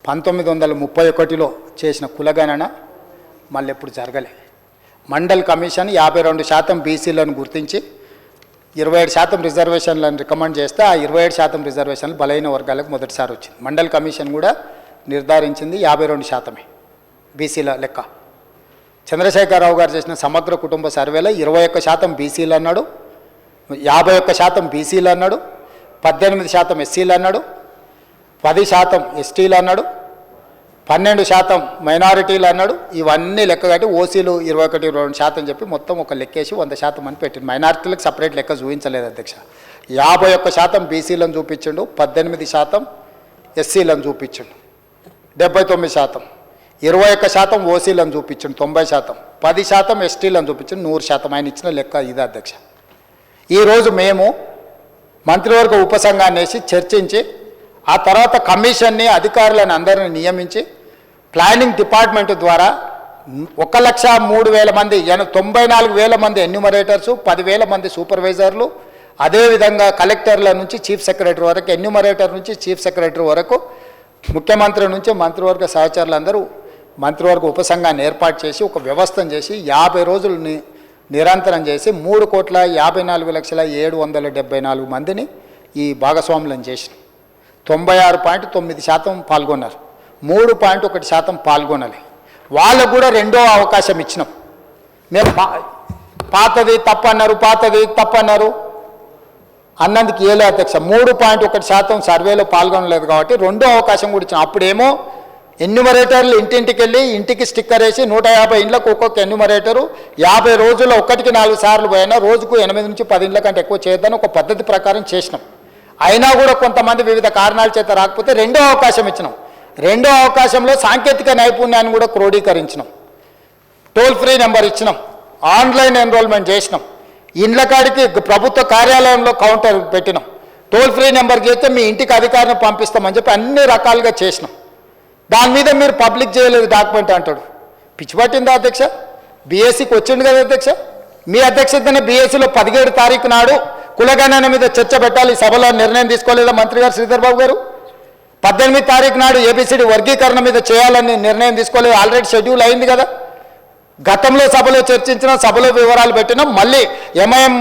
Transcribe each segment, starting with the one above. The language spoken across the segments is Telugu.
1931లో చేసిన కులగణన మళ్ళీ ఎప్పుడు జరగలే. మండల్ కమిషన్ 52% బీసీలను గుర్తించి 27% రిజర్వేషన్లను రికమెండ్ చేస్తే ఆ 27% రిజర్వేషన్లు బలైన వర్గాలకు మొదటిసారి వచ్చింది. మండల్ కమిషన్ కూడా నిర్ధారించింది 52% బీసీల లెక్క. చంద్రశేఖరరావు గారు చేసిన సమగ్ర కుటుంబ సర్వేలో 21% బీసీలు అన్నాడు, 51% బీసీలు అన్నాడు, 18% ఎస్సీలు అన్నాడు, 10% ఎస్టీలు అన్నాడు, 12% మైనారిటీలు అన్నాడు. ఇవన్నీ లెక్క కట్టి ఓసీలు 21-22% చెప్పి మొత్తం ఒక లెక్కేసి 100% అని పెట్టిండు. మైనారిటీలకు సపరేట్ లెక్క చూపించలేదు అధ్యక్ష. 51% బీసీలను చూపించిండు, 18% ఎస్సీలను చూపించిండు 79%, 21% ఓసీలను చూపించిండు 90%, 10% ఎస్టీలను చూపించిండు 100%. ఆయన ఇచ్చిన లెక్క ఇది అధ్యక్ష. ఈరోజు మేము మంత్రివర్గ ఉపసంఘాన్ని వేసి చర్చించి ఆ తర్వాత కమిషన్ని అధికారులను అందరిని నియమించి ప్లానింగ్ డిపార్ట్మెంట్ ద్వారా 1,03,000 మంది 94,000 మంది ఎన్యూమరేటర్సు, 10,000 మంది సూపర్వైజర్లు, అదేవిధంగా కలెక్టర్ల నుంచి చీఫ్ సెక్రటరీ వరకు, ఎన్యూమరేటర్ నుంచి చీఫ్ సెక్రటరీ వరకు, ముఖ్యమంత్రి నుంచి మంత్రివర్గ సహచరులందరూ మంత్రివర్గ ఉపసంఘాన్ని ఏర్పాటు చేసి ఒక వ్యవస్థను చేసి 50 రోజులు నిరంతరం చేసి 3,54,774 మందిని ఈ భాగస్వాములను చేసిన 96.9% పాల్గొన్నారు. 3.1% పాల్గొనాలి. వాళ్ళకు కూడా రెండో అవకాశం ఇచ్చినాం. మేము పాతది తప్పన్నారు అన్నందుకు ఏలే అధ్యక్ష. 3.1% సర్వేలో పాల్గొనలేదు కాబట్టి రెండో అవకాశం కూడా ఇచ్చినాం. అప్పుడేమో ఎన్యూమరేటర్లు ఇంటింటికి వెళ్ళి ఇంటికి స్టిక్కర్ వేసి 150 ఇండ్లకు ఒక్కొక్క ఎన్యూమరేటరు 50 రోజుల్లో 1-4 సార్లు పోయినా రోజుకు 8 నుంచి 10 ఇండ్ల కంటే ఎక్కువ చేయొద్దని ఒక పద్ధతి ప్రకారం చేసినాం. అయినా కూడా కొంతమంది వివిధ కారణాల చేత రాకపోతే రెండో అవకాశం ఇచ్చినాం. రెండో అవకాశంలో సాంకేతిక నైపుణ్యాన్ని కూడా క్రోడీకరించినాం. టోల్ ఫ్రీ నెంబర్ ఇచ్చినాం, ఆన్లైన్ ఎన్రోల్మెంట్ చేసినాం, ఇండ్ల కాడికి ప్రభుత్వ కార్యాలయంలో కౌంటర్ పెట్టినాం. టోల్ ఫ్రీ నెంబర్ చేస్తే మీ ఇంటికి అధికారిని పంపిస్తామని చెప్పి అన్ని రకాలుగా చేసినాం. దాని మీద మీరు పబ్లిక్ చేయలేదు డాక్యుమెంట్ అంటాడు. పిచ్చి పట్టిందా అధ్యక్ష? బీఎస్సీకి వచ్చిండు కదా అధ్యక్ష. మీ అధ్యక్షతనే బీఎస్సీలో 17 తారీఖు నాడు కులగణన మీద చర్చ పెట్టాలి, సభలో నిర్ణయం తీసుకోలేదా మంత్రి గారు శ్రీధర్ బాబు గారు? 18 తారీఖు నాడు ఏబిసిడి వర్గీకరణ మీద చేయాలని నిర్ణయం తీసుకోలేదు, ఆల్రెడీ షెడ్యూల్ అయింది కదా. గతంలో సభలో చర్చించిన, సభలో వివరాలు పెట్టినాం. మళ్ళీ ఎంఐఎం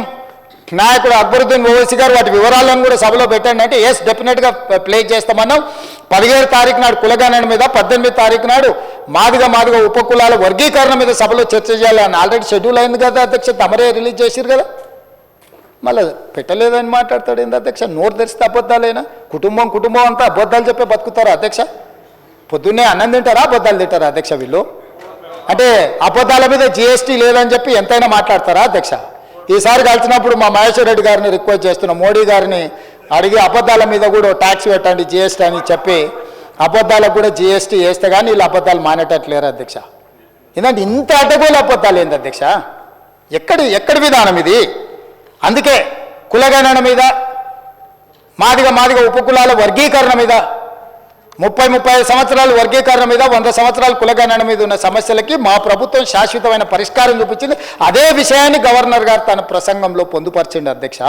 నాయకుడు అక్బరుద్దీన్ ఓవైసీ గారు వాటి వివరాలను కూడా సభలో పెట్టండి అంటే ఎస్ డెఫినెట్గా ప్లే చేస్తామన్నాం. 17 తారీఖు నాడు కులగణన మీద, 18 తారీఖు నాడు మాదిగ ఉపకులాల వర్గీకరణ మీద సభలో చర్చ చేయాలని ఆల్రెడీ షెడ్యూల్ అయింది కదా అధ్యక్ష. తమరే రిలీజ్ చేసిరు కదా. మళ్ళీ పెట్టలేదని మాట్లాడతాడు ఏంది అధ్యక్ష? నోరు తెరిస్తే అబద్ధాలైనా కుటుంబం అంతా అబద్ధాలు చెప్పే బతుకుతారా అధ్యక్ష? పొద్దున్నే అన్నం తింటారా, అబద్ధాలు తింటారా అధ్యక్ష వీళ్ళు? అంటే అబద్ధాల మీద జిఎస్టీ లేదని చెప్పి ఎంతైనా మాట్లాడతారా అధ్యక్ష? ఈసారి కలిసినప్పుడు మా మహేశ్వర్ రెడ్డి గారిని రిక్వెస్ట్ చేస్తున్నాం, మోడీ గారిని అడిగి అబద్ధాల మీద కూడా ట్యాక్స్ పెట్టండి జిఎస్టీ అని చెప్పి అబద్ధాలకు కూడా జిఎస్టీ వేస్తే కానీ వీళ్ళు అబద్ధాలు మానేటట్లేరు అధ్యక్ష. ఎందుకంటే ఇంత అడ్డగోలు అబద్ధాలు ఏంది అధ్యక్ష? ఎక్కడి విధానం ఇది? అందుకే కులగణన మీద, మాదిగ ఉపకులాల వర్గీకరణ మీద, 30-35 సంవత్సరాల వర్గీకరణ మీద, 100 సంవత్సరాల కులగణన మీద ఉన్న సమస్యలకి మా ప్రభుత్వం శాశ్వతమైన పరిష్కారం చూపించింది. అదే విషయాన్ని గవర్నర్ గారు తన ప్రసంగంలో పొందుపరిచిండు అధ్యక్ష.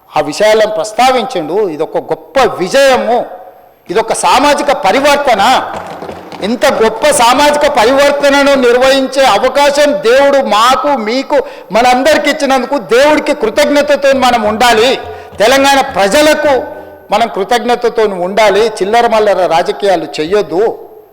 ఆ విషయాలను ప్రస్తావించిండు. ఇదొక గొప్ప విజయము, ఇదొక సామాజిక పరివర్తన. ఇంత గొప్ప సామాజిక పరివర్తనను నిర్వహించే అవకాశం దేవుడు మాకు, మీకు, మనందరికి ఇచ్చినందుకు దేవుడికి కృతజ్ఞతతో మనం ఉండాలి. తెలంగాణ ప్రజలకు మనం కృతజ్ఞతతో ఉండాలి. చిల్లర మల్లర రాజకీయాలు చెయ్యొద్దు.